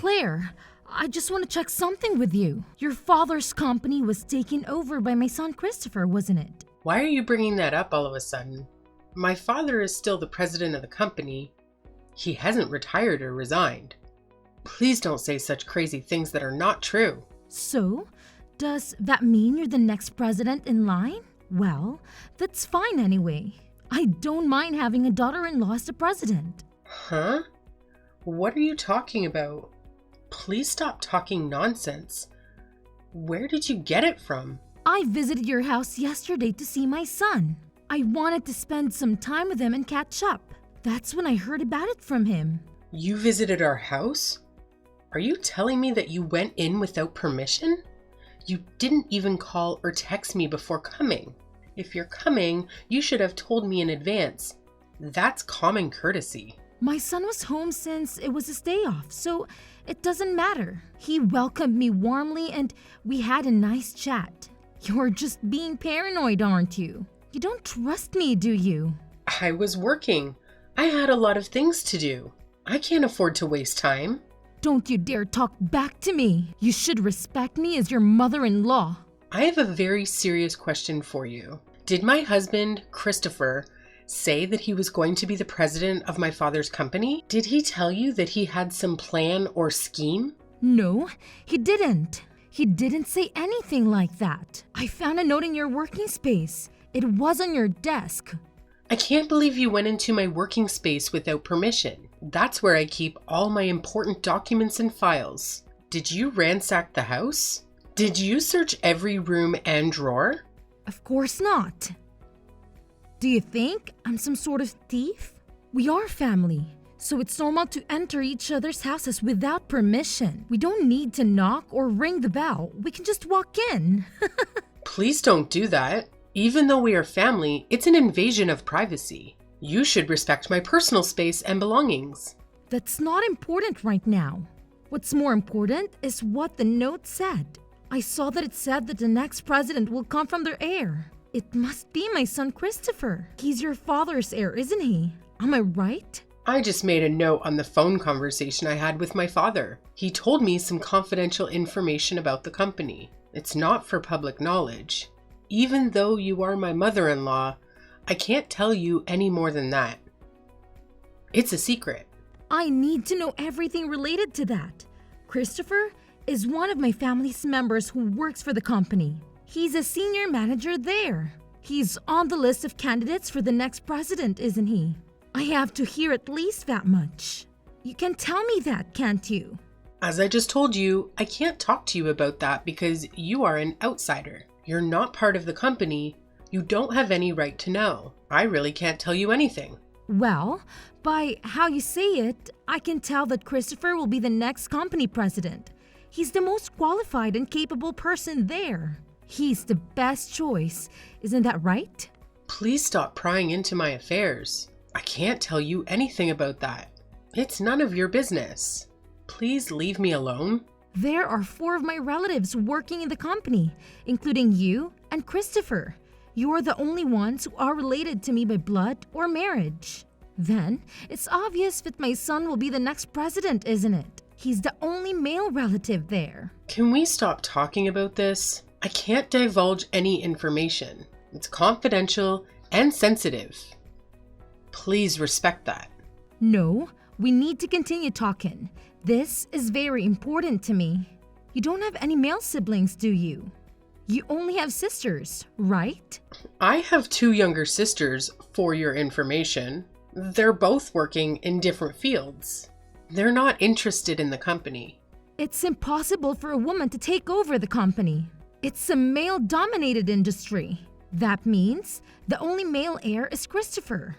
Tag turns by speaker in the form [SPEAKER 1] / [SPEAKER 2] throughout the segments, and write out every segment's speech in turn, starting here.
[SPEAKER 1] Claire, I just want to check something with you. Your father's company was taken over by my son Christopher, wasn't it?
[SPEAKER 2] Why are you bringing that up all of a sudden? My father is still the president of the company. He hasn't retired or resigned. Please don't say such crazy things that are not true.
[SPEAKER 1] So, does that mean you're the next president in line? Well, that's fine anyway. I don't mind having a daughter-in-law as the president.
[SPEAKER 2] Huh? What are you talking about? Please stop talking nonsense. Where did you get it from?
[SPEAKER 1] I visited your house yesterday to see my son. I wanted to spend some time with him and catch up. That's when I heard about it from him.
[SPEAKER 2] You visited our house? Are you telling me that you went in without permission? You didn't even call or text me before coming. If you're coming, you should have told me in advance. That's common courtesy.
[SPEAKER 1] My son was home since it was his day off, so it doesn't matter. He welcomed me warmly and we had a nice chat. You're just being paranoid, aren't you? You don't trust me, do you?
[SPEAKER 2] I was working. I had a lot of things to do. I can't afford to waste time.
[SPEAKER 1] Don't you dare talk back to me. You should respect me as your mother-in-law.
[SPEAKER 2] I have a very serious question for you. Did my husband, Christopher, say that he was going to be the president of my father's company? Did he tell you that he had some plan or scheme?
[SPEAKER 1] No, he didn't. He didn't say anything like that. I found a note in your working space. It was on your desk.
[SPEAKER 2] I can't believe you went into my working space without permission. That's where I keep all my important documents and files. Did you ransack the house? Did you search every room and drawer?
[SPEAKER 1] Of course not. Do you think I'm some sort of thief? We are family, so it's normal to enter each other's houses without permission. We don't need to knock or ring the bell. We can just walk in.
[SPEAKER 2] Please don't do that. Even though we are family, it's an invasion of privacy. You should respect my personal space and belongings.
[SPEAKER 1] That's not important right now. What's more important is what the note said. I saw that it said that the next president will come from their heir. It must be my son Christopher. He's your father's heir, isn't he? Am I right?
[SPEAKER 2] I just made a note on the phone conversation I had with my father. He told me some confidential information about the company. It's not for public knowledge. Even though you are my mother-in-law, I can't tell you any more than that. It's a secret.
[SPEAKER 1] I need to know everything related to that. Christopher is one of my family's members who works for the company. He's a senior manager there. He's on the list of candidates for the next president, isn't he? I have to hear at least that much. You can tell me that, can't you?
[SPEAKER 2] As I just told you, I can't talk to you about that because you are an outsider. You're not part of the company. You don't have any right to know. I really can't tell you anything.
[SPEAKER 1] Well, by how you say it, I can tell that Christopher will be the next company president. He's the most qualified and capable person there. He's the best choice. Isn't that right?
[SPEAKER 2] Please stop prying into my affairs. I can't tell you anything about that. It's none of your business. Please leave me alone.
[SPEAKER 1] There are 4 of my relatives working in the company, including you and Christopher. You are the only ones who are related to me by blood or marriage. Then, it's obvious that my son will be the next president, isn't it? He's the only male relative there.
[SPEAKER 2] Can we stop talking about this? I can't divulge any information. It's confidential and sensitive. Please respect that.
[SPEAKER 1] No, we need to continue talking. This is very important to me. You don't have any male siblings, do you? You only have sisters, right?
[SPEAKER 2] I have 2 younger sisters, for your information. They're both working in different fields. They're not interested in the company.
[SPEAKER 1] It's impossible for a woman to take over the company. It's a male-dominated industry. That means the only male heir is Christopher.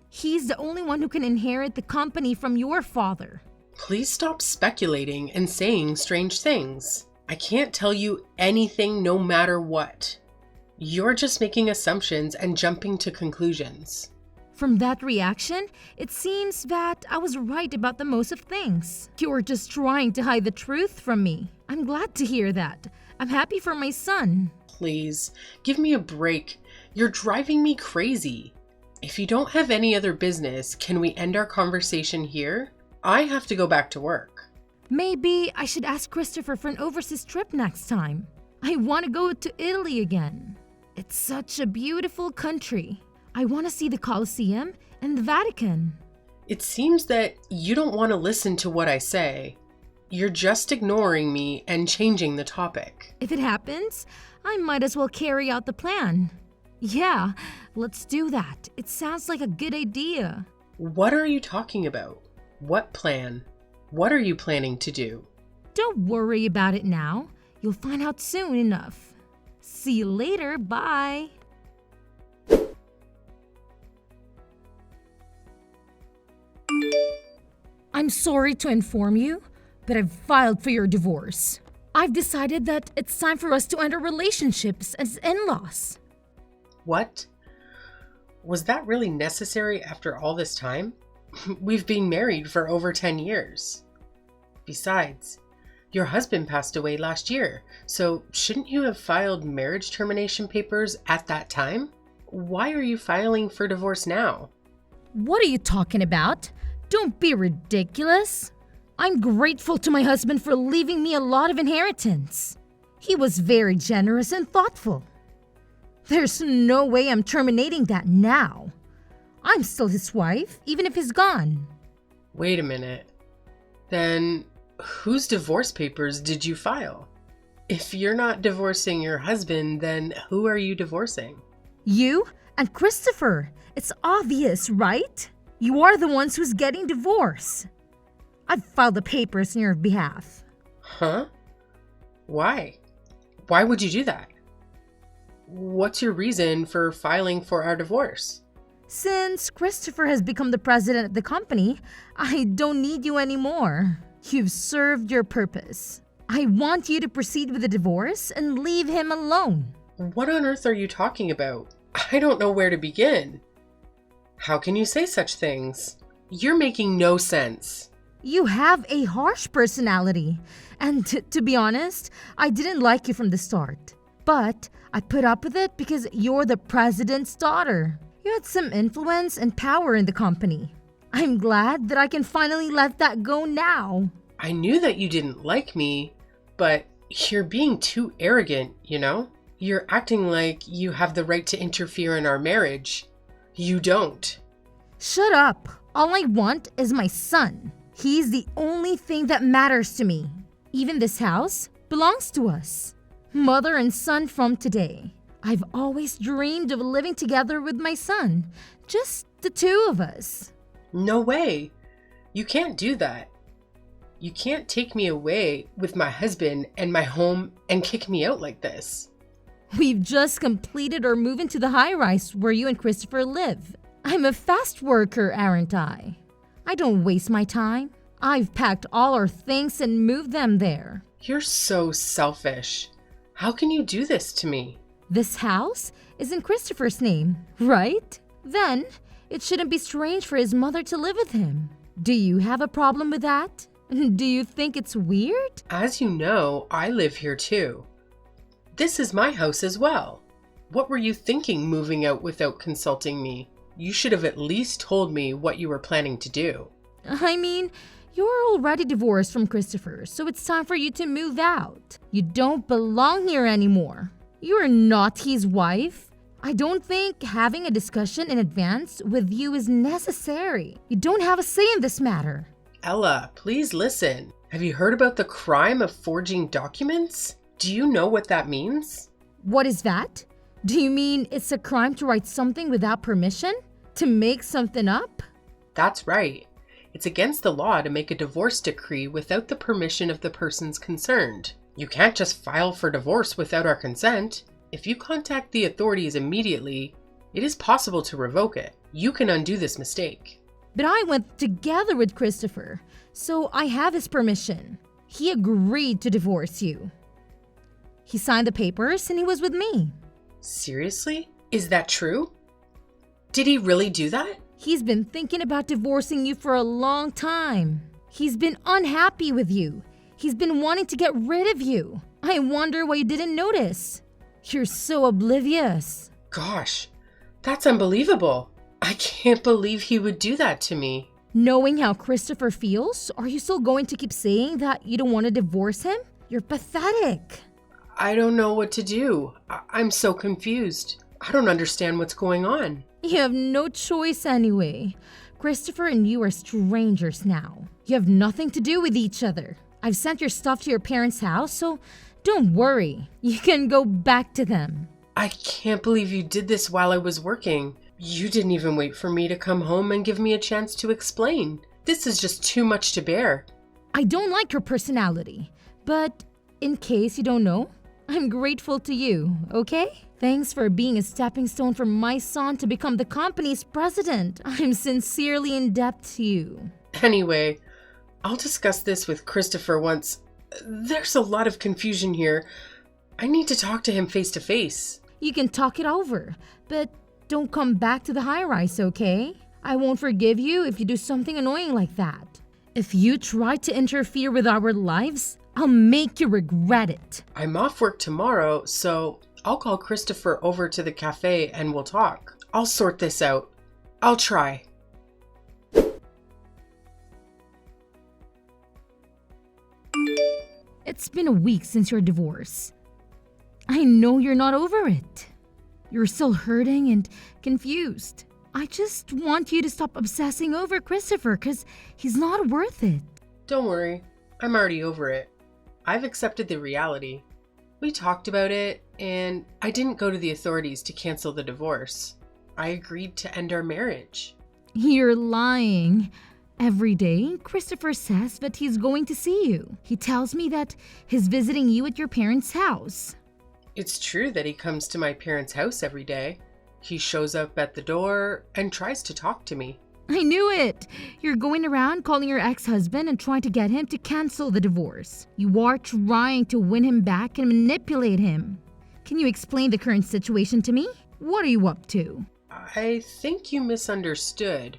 [SPEAKER 1] He's the only one who can inherit the company from your father.
[SPEAKER 2] Please stop speculating and saying strange things. I can't tell you anything no matter what. You're just making assumptions and jumping to conclusions.
[SPEAKER 1] From that reaction, it seems that I was right about the most of things. You're just trying to hide the truth from me. I'm glad to hear that. I'm happy for my son.
[SPEAKER 2] Please, give me a break. You're driving me crazy. If you don't have any other business, can we end our conversation here? I have to go back to work.
[SPEAKER 1] Maybe I should ask Christopher for an overseas trip next time. I want to go to Italy again. It's such a beautiful country. I want to see the Colosseum and the Vatican.
[SPEAKER 2] It seems that you don't want to listen to what I say. You're just ignoring me and changing the topic.
[SPEAKER 1] If it happens, I might as well carry out the plan. Yeah, let's do that. It sounds like a good idea.
[SPEAKER 2] What are you talking about? What plan? What are you planning to do?
[SPEAKER 1] Don't worry about it now. You'll find out soon enough. See you later. Bye. I'm sorry to inform you, but I've filed for your divorce. I've decided that it's time for us to end our relationships as in-laws.
[SPEAKER 2] What? Was that really necessary after all this time? We've been married for over 10 years. Besides, your husband passed away last year, so shouldn't you have filed marriage termination papers at that time? Why are you filing for divorce now?
[SPEAKER 1] What are you talking about? Don't be ridiculous. I'm grateful to my husband for leaving me a lot of inheritance. He was very generous and thoughtful. There's no way I'm terminating that now. I'm still his wife, even if he's gone.
[SPEAKER 2] Wait a minute. Then whose divorce papers did you file? If you're not divorcing your husband, then who are you divorcing?
[SPEAKER 1] You and Christopher. It's obvious, right? You are the ones who's getting divorced. I've filed the papers on your behalf.
[SPEAKER 2] Huh? Why? Why would you do that? What's your reason for filing for our divorce?
[SPEAKER 1] Since Christopher has become the president of the company, I don't need you anymore. You've served your purpose. I want you to proceed with the divorce and leave him alone.
[SPEAKER 2] What on earth are you talking about? I don't know where to begin. How can you say such things? You're making no sense.
[SPEAKER 1] You have a harsh personality, and to be honest, I didn't like you from the start. But I put up with it because you're the president's daughter. You had some influence and power in the company. I'm glad that I can finally let that go now.
[SPEAKER 2] I knew that you didn't like me, but you're being too arrogant, you know? You're acting like you have the right to interfere in our marriage. You don't.
[SPEAKER 1] Shut up. All I want is my son. He's the only thing that matters to me. Even this house belongs to us. Mother and son from today. I've always dreamed of living together with my son. Just the two of us.
[SPEAKER 2] No way. You can't do that. You can't take me away with my husband and my home and kick me out like this.
[SPEAKER 1] We've just completed our move into the high-rise where you and Christopher live. I'm a fast worker, aren't I? I don't waste my time. I've packed all our things and moved them there.
[SPEAKER 2] You're so selfish. How can you do this to me?
[SPEAKER 1] This house is in Christopher's name, right? Then it shouldn't be strange for his mother to live with him. Do you have a problem with that? Do you think it's weird?
[SPEAKER 2] As you know, I live here too. This is my house as well. What were you thinking moving out without consulting me? You should have at least told me what you were planning to do.
[SPEAKER 1] I mean, you're already divorced from Christopher, so it's time for you to move out. You don't belong here anymore. You're not his wife. I don't think having a discussion in advance with you is necessary. You don't have a say in this matter.
[SPEAKER 2] Ella, please listen. Have you heard about the crime of forging documents? Do you know what that means?
[SPEAKER 1] What is that? Do you mean it's a crime to write something without permission? To make something up?
[SPEAKER 2] That's right. It's against the law to make a divorce decree without the permission of the persons concerned. You can't just file for divorce without our consent. If you contact the authorities immediately, it is possible to revoke it. You can undo this mistake.
[SPEAKER 1] But I went together with Christopher, so I have his permission. He agreed to divorce you. He signed the papers and he was with me.
[SPEAKER 2] Seriously? Is that true? Did he really do that?
[SPEAKER 1] He's been thinking about divorcing you for a long time. He's been unhappy with you. He's been wanting to get rid of you. I wonder why you didn't notice. You're so oblivious.
[SPEAKER 2] Gosh, that's unbelievable. I can't believe he would do that to me.
[SPEAKER 1] Knowing how Christopher feels, are you still going to keep saying that you don't want to divorce him? You're pathetic.
[SPEAKER 2] I don't know what to do. I'm so confused. I don't understand what's going on.
[SPEAKER 1] You have no choice anyway. Christopher and you are strangers now. You have nothing to do with each other. I've sent your stuff to your parents' house, so don't worry. You can go back to them.
[SPEAKER 2] I can't believe you did this while I was working. You didn't even wait for me to come home and give me a chance to explain. This is just too much to bear.
[SPEAKER 1] I don't like your personality, but in case you don't know, I'm grateful to you, okay? Thanks for being a stepping stone for my son to become the company's president. I'm sincerely in debt to you.
[SPEAKER 2] Anyway, I'll discuss this with Christopher once. There's a lot of confusion here. I need to talk to him face to face.
[SPEAKER 1] You can talk it over, but don't come back to the high-rise, okay? I won't forgive you if you do something annoying like that. If you try to interfere with our lives, I'll make you regret it.
[SPEAKER 2] I'm off work tomorrow, so I'll call Christopher over to the cafe and we'll talk. I'll sort this out. I'll try.
[SPEAKER 1] It's been a week since your divorce. I know you're not over it. You're still hurting and confused. I just want you to stop obsessing over Christopher because he's not worth it.
[SPEAKER 2] Don't worry, I'm already over it. I've accepted the reality. We talked about it, and I didn't go to the authorities to cancel the divorce. I agreed to end our marriage.
[SPEAKER 1] You're lying. Every day, Christopher says that he's going to see you. He tells me that he's visiting you at your parents' house.
[SPEAKER 2] It's true that he comes to my parents' house every day. He shows up at the door and tries to talk to me.
[SPEAKER 1] I knew it! You're going around calling your ex-husband and trying to get him to cancel the divorce. You are trying to win him back and manipulate him. Can you explain the current situation to me? What are you up to?
[SPEAKER 2] I think you misunderstood.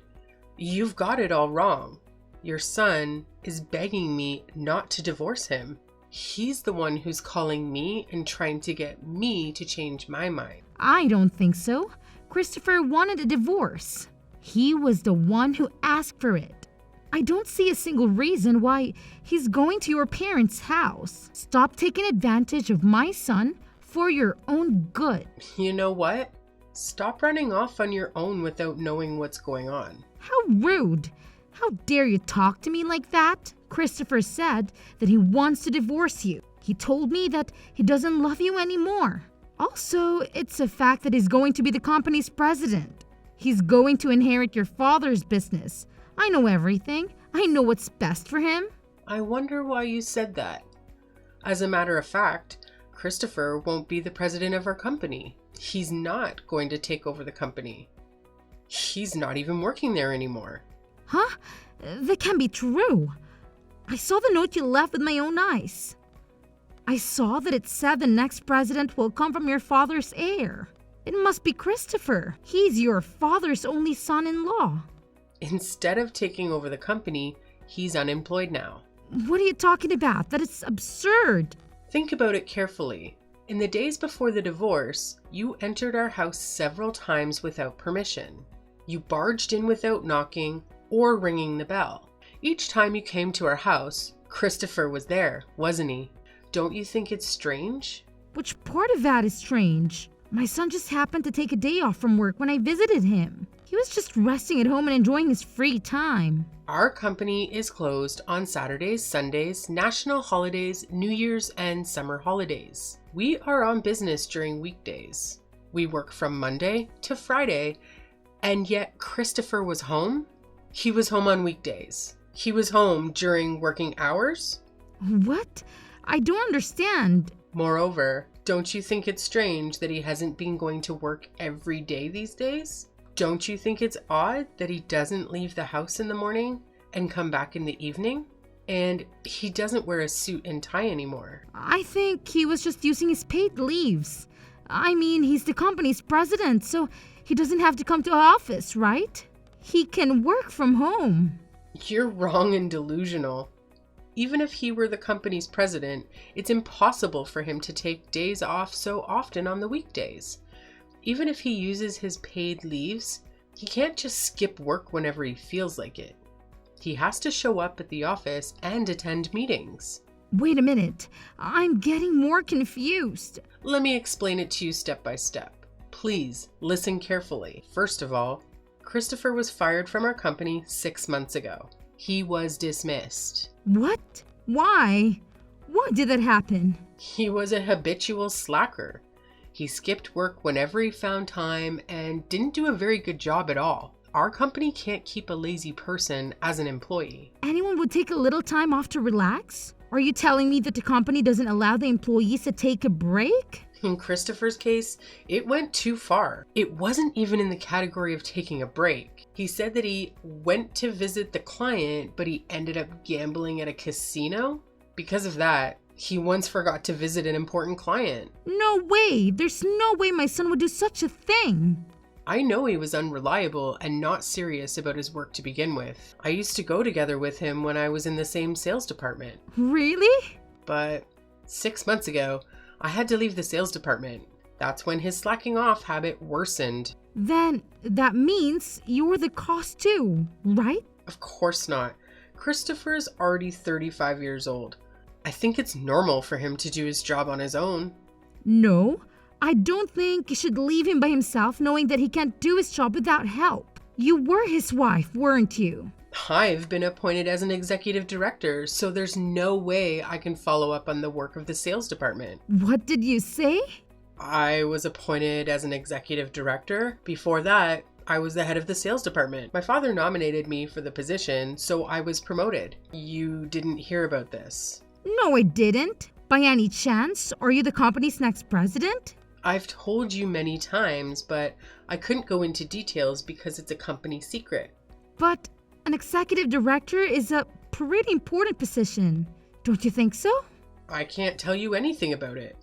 [SPEAKER 2] You've got it all wrong. Your son is begging me not to divorce him. He's the one who's calling me and trying to get me to change my mind.
[SPEAKER 1] I don't think so. Christopher wanted a divorce. He was the one who asked for it. I don't see a single reason why he's going to your parents' house. Stop taking advantage of my son for your own good.
[SPEAKER 2] You know what? Stop running off on your own without knowing what's going on.
[SPEAKER 1] How rude! How dare you talk to me like that? Christopher said that he wants to divorce you. He told me that he doesn't love you anymore. Also, it's a fact that he's going to be the company's president. He's going to inherit your father's business. I know everything. I know what's best for him.
[SPEAKER 2] I wonder why you said that. As a matter of fact, Christopher won't be the president of our company. He's not going to take over the company. He's not even working there anymore.
[SPEAKER 1] Huh? That can't be true. I saw the note you left with my own eyes. I saw that it said the next president will come from your father's heir. It must be Christopher. He's your father's only son-in-law.
[SPEAKER 2] Instead of taking over the company, he's unemployed now.
[SPEAKER 1] What are you talking about? That is absurd.
[SPEAKER 2] Think about it carefully. In the days before the divorce, you entered our house several times without permission. You barged in without knocking or ringing the bell. Each time you came to our house, Christopher was there, wasn't he? Don't you think it's strange?
[SPEAKER 1] Which part of that is strange? My son just happened to take a day off from work when I visited him. He was just resting at home and enjoying his free time.
[SPEAKER 2] Our company is closed on Saturdays, Sundays, national holidays, New Year's, and summer holidays. We are on business during weekdays. We work from Monday to Friday, and yet Christopher was home? He was home on weekdays. He was home during working hours?
[SPEAKER 1] What? I don't understand.
[SPEAKER 2] Moreover, don't you think it's strange that he hasn't been going to work every day these days? Don't you think it's odd that he doesn't leave the house in the morning and come back in the evening? And he doesn't wear a suit and tie anymore.
[SPEAKER 1] I think he was just using his paid leaves. I mean, he's the company's president, so he doesn't have to come to office, right? He can work from home.
[SPEAKER 2] You're wrong and delusional. Even if he were the company's president, it's impossible for him to take days off so often on the weekdays. Even if he uses his paid leaves, he can't just skip work whenever he feels like it. He has to show up at the office and attend meetings.
[SPEAKER 1] Wait a minute. I'm getting more confused.
[SPEAKER 2] Let me explain it to you step by step. Please listen carefully. First of all, Christopher was fired from our company 6 months ago. He was dismissed.
[SPEAKER 1] What? Why? Why did that happen?
[SPEAKER 2] He was a habitual slacker. He skipped work whenever he found time and didn't do a very good job at all. Our company can't keep a lazy person as an employee.
[SPEAKER 1] Anyone would take a little time off to relax? Are you telling me that the company doesn't allow the employees to take a break?
[SPEAKER 2] In Christopher's case, it went too far. It wasn't even in the category of taking a break. He said that he went to visit the client, but he ended up gambling at a casino. Because of that, he once forgot to visit an important client.
[SPEAKER 1] No way! There's no way my son would do such a thing!
[SPEAKER 2] I know he was unreliable and not serious about his work to begin with. I used to go together with him when I was in the same sales department.
[SPEAKER 1] Really?
[SPEAKER 2] But 6 months ago, I had to leave the sales department. That's when his slacking off habit worsened.
[SPEAKER 1] Then that means you're the cause too, right?
[SPEAKER 2] Of course not. Christopher's already 35 years old. I think it's normal for him to do his job on his own.
[SPEAKER 1] No, I don't think you should leave him by himself knowing that he can't do his job without help. You were his wife, weren't you?
[SPEAKER 2] I've been appointed as an executive director, so there's no way I can follow up on the work of the sales department.
[SPEAKER 1] What did you say?
[SPEAKER 2] I was appointed as an executive director. Before that, I was the head of the sales department. My father nominated me for the position, so I was promoted. You didn't hear about this.
[SPEAKER 1] No, I didn't. By any chance, are you the company's next president?
[SPEAKER 2] I've told you many times, but I couldn't go into details because it's a company secret.
[SPEAKER 1] But an executive director is a pretty important position. Don't you think so?
[SPEAKER 2] I can't tell you anything about it.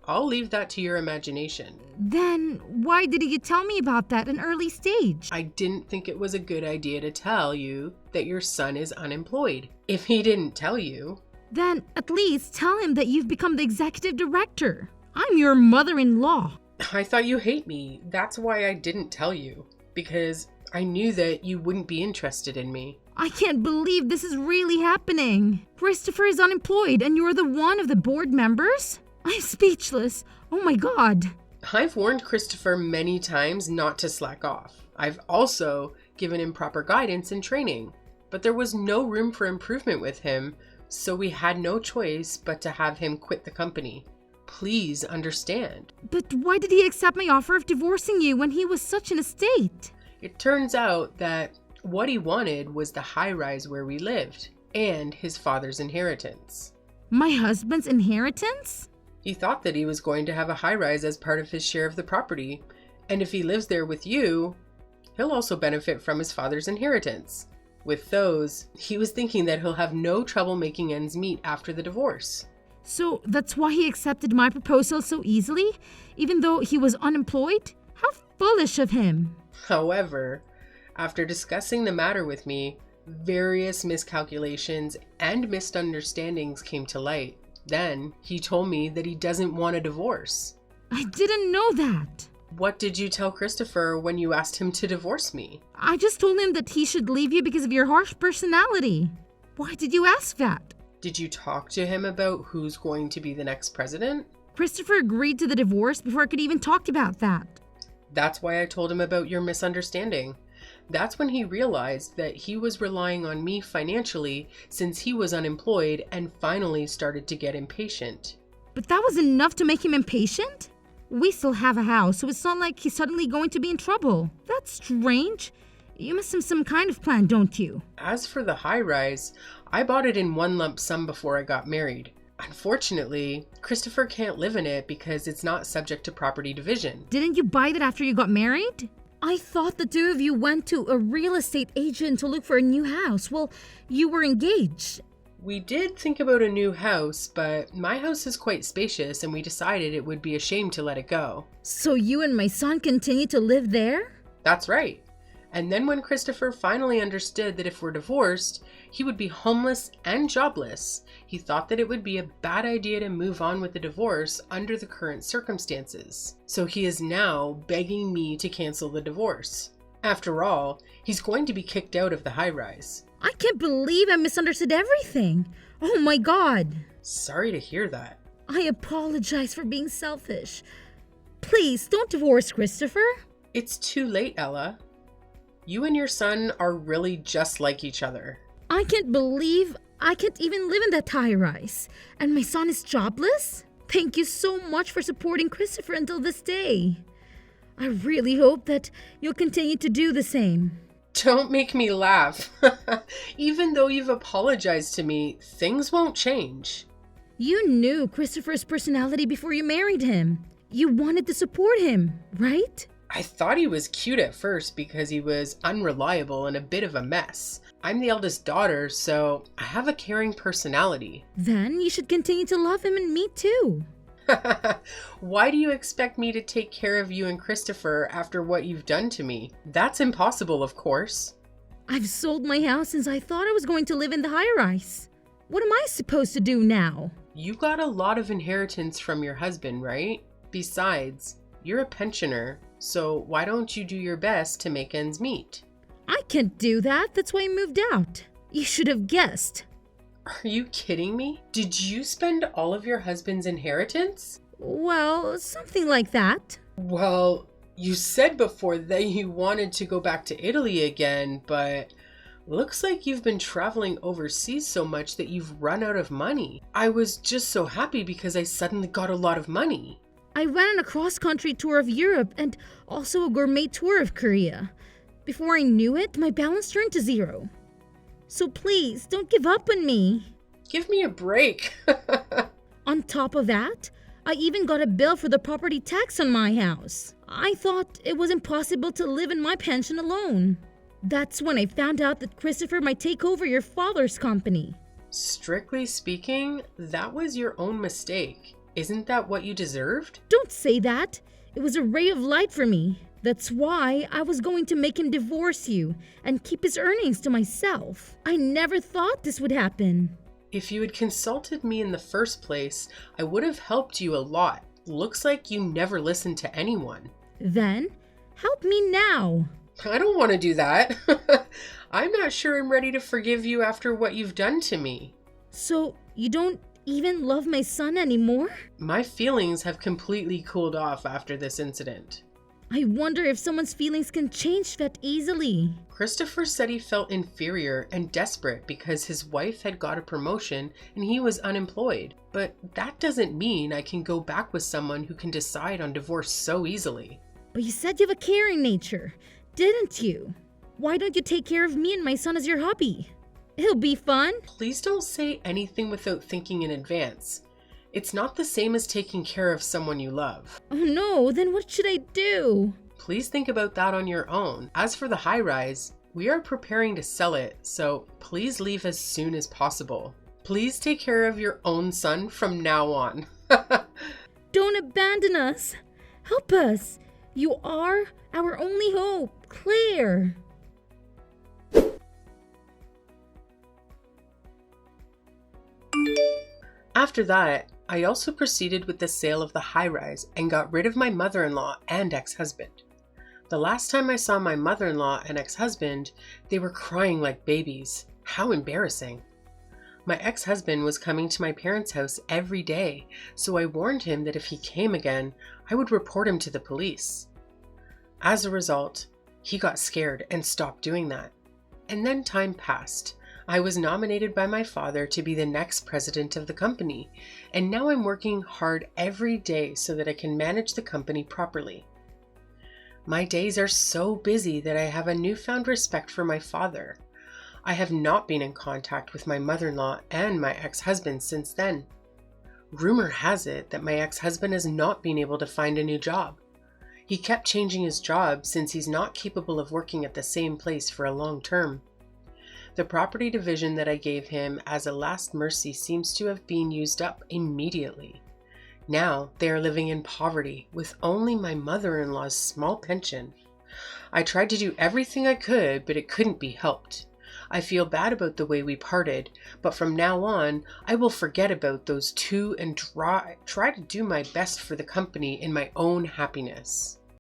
[SPEAKER 2] I'll leave that to your imagination.
[SPEAKER 1] Then why didn't you tell me about that at an early stage?
[SPEAKER 2] I didn't think it was a good idea to tell you that your son is unemployed. If he didn't tell you...
[SPEAKER 1] Then at least tell him that you've become the executive director. I'm your mother-in-law.
[SPEAKER 2] I thought you hate me. That's why I didn't tell you. Because I knew that you wouldn't be interested in me.
[SPEAKER 1] I can't believe this is really happening. Christopher is unemployed and you're the one of the board members? I'm speechless. Oh my God.
[SPEAKER 2] I've warned Christopher many times not to slack off. I've also given him proper guidance and training. But there was no room for improvement with him, so we had no choice but to have him quit the company. Please understand.
[SPEAKER 1] But why did he accept my offer of divorcing you when he was such in a state?
[SPEAKER 2] It turns out that what he wanted was the high-rise where we lived and his father's inheritance.
[SPEAKER 1] My husband's inheritance?
[SPEAKER 2] He thought that he was going to have a high-rise as part of his share of the property, and if he lives there with you, he'll also benefit from his father's inheritance. With those, he was thinking that he'll have no trouble making ends meet after the divorce.
[SPEAKER 1] So that's why he accepted my proposal so easily, even though he was unemployed? How foolish of him.
[SPEAKER 2] However, after discussing the matter with me, various miscalculations and misunderstandings came to light. Then he told me that he doesn't want a divorce.
[SPEAKER 1] I didn't know that.
[SPEAKER 2] What did you tell Christopher when you asked him to divorce me?
[SPEAKER 1] I just told him that he should leave you because of your harsh personality. Why did you ask that?
[SPEAKER 2] Did you talk to him about who's going to be the next president?
[SPEAKER 1] Christopher agreed to the divorce before I could even talk about that.
[SPEAKER 2] That's why I told him about your misunderstanding. That's when he realized that he was relying on me financially since he was unemployed and finally started to get impatient.
[SPEAKER 1] But that was enough to make him impatient? We still have a house, so it's not like he's suddenly going to be in trouble. That's strange. You must have some kind of plan, don't you?
[SPEAKER 2] As for the high-rise, I bought it in one lump sum before I got married. Unfortunately, Christopher can't live in it because it's not subject to property division.
[SPEAKER 1] Didn't you buy that after you got married? I thought the two of you went to a real estate agent to look for a new house. Well, you were engaged.
[SPEAKER 2] We did think about a new house, but my house is quite spacious and we decided it would be a shame to let it go.
[SPEAKER 1] So you and my son continue to live there?
[SPEAKER 2] That's right. And then when Christopher finally understood that if we're divorced, he would be homeless and jobless, he thought that it would be a bad idea to move on with the divorce under the current circumstances. So he is now begging me to cancel the divorce. After all, he's going to be kicked out of the high-rise.
[SPEAKER 1] I can't believe I misunderstood everything. Oh my god.
[SPEAKER 2] Sorry to hear that.
[SPEAKER 1] I apologize for being selfish. Please don't divorce Christopher.
[SPEAKER 2] It's too late, Ella. You and your son are really just like each other.
[SPEAKER 1] I can't believe I can't even live in that high rise. And my son is jobless? Thank you so much for supporting Christopher until this day. I really hope that you'll continue to do the same.
[SPEAKER 2] Don't make me laugh. Even though you've apologized to me, things won't change.
[SPEAKER 1] You knew Christopher's personality before you married him. You wanted to support him, right?
[SPEAKER 2] I thought he was cute at first because he was unreliable and a bit of a mess. I'm the eldest daughter, so I have a caring personality.
[SPEAKER 1] Then you should continue to love him and me too.
[SPEAKER 2] Why do you expect me to take care of you and Christopher after what you've done to me? That's impossible, of course.
[SPEAKER 1] I've sold my house since I thought I was going to live in the high-rise. What am I supposed to do now?
[SPEAKER 2] You got a lot of inheritance from your husband, right? Besides, you're a pensioner, so why don't you do your best to make ends meet?
[SPEAKER 1] I can't do that. That's why I moved out. You should have guessed.
[SPEAKER 2] Are you kidding me? Did you spend all of your husband's inheritance?
[SPEAKER 1] Well, something like that.
[SPEAKER 2] Well, you said before that you wanted to go back to Italy again, but looks like you've been traveling overseas so much that you've run out of money. I was just so happy because I suddenly got a lot of money.
[SPEAKER 1] I went on a cross-country tour of Europe and also a gourmet tour of Korea. Before I knew it, my balance turned to zero. So please, don't give up on me.
[SPEAKER 2] Give me a break.
[SPEAKER 1] On top of that, I even got a bill for the property tax on my house. I thought it was impossible to live in my pension alone. That's when I found out that Christopher might take over your father's company.
[SPEAKER 2] Strictly speaking, that was your own mistake. Isn't that what you deserved?
[SPEAKER 1] Don't say that. It was a ray of light for me. That's why I was going to make him divorce you and keep his earnings to myself. I never thought this would happen.
[SPEAKER 2] If you had consulted me in the first place, I would have helped you a lot. Looks like you never listened to anyone.
[SPEAKER 1] Then, help me now.
[SPEAKER 2] I don't want to do that. I'm not sure I'm ready to forgive you after what you've done to me.
[SPEAKER 1] So, you don't even love my son anymore?
[SPEAKER 2] My feelings have completely cooled off after this incident.
[SPEAKER 1] I wonder if someone's feelings can change that easily.
[SPEAKER 2] Christopher said he felt inferior and desperate because his wife had got a promotion and he was unemployed. But that doesn't mean I can go back with someone who can decide on divorce so easily.
[SPEAKER 1] But you said you have a caring nature, didn't you? Why don't you take care of me and my son as your hobby? It'll be fun.
[SPEAKER 2] Please don't say anything without thinking in advance. It's not the same as taking care of someone you love.
[SPEAKER 1] Oh no, then what should I do?
[SPEAKER 2] Please think about that on your own. As for the high rise, we are preparing to sell it, so please leave as soon as possible. Please take care of your own son from now on.
[SPEAKER 1] Don't abandon us. Help us. You are our only hope, Claire.
[SPEAKER 2] After that, I also proceeded with the sale of the high-rise and got rid of my mother-in-law and ex-husband. The last time I saw my mother-in-law and ex-husband, they were crying like babies. How embarrassing. My ex-husband was coming to my parents' house every day, so I warned him that if he came again, I would report him to the police. As a result, he got scared and stopped doing that. And then time passed. I was nominated by my father to be the next president of the company, and now I'm working hard every day so that I can manage the company properly. My days are so busy that I have a newfound respect for my father. I have not been in contact with my mother-in-law and my ex-husband since then. Rumor has it that my ex-husband has not been able to find a new job. He kept changing his job since he's not capable of working at the same place for a long term. The property division that I gave him as a last mercy seems to have been used up immediately. Now they are living in poverty with only my mother-in-law's small pension. I tried to do everything I could, but it couldn't be helped. I feel bad about the way we parted, but from now on, I will forget about those two and try to do my best for the company in my own happiness.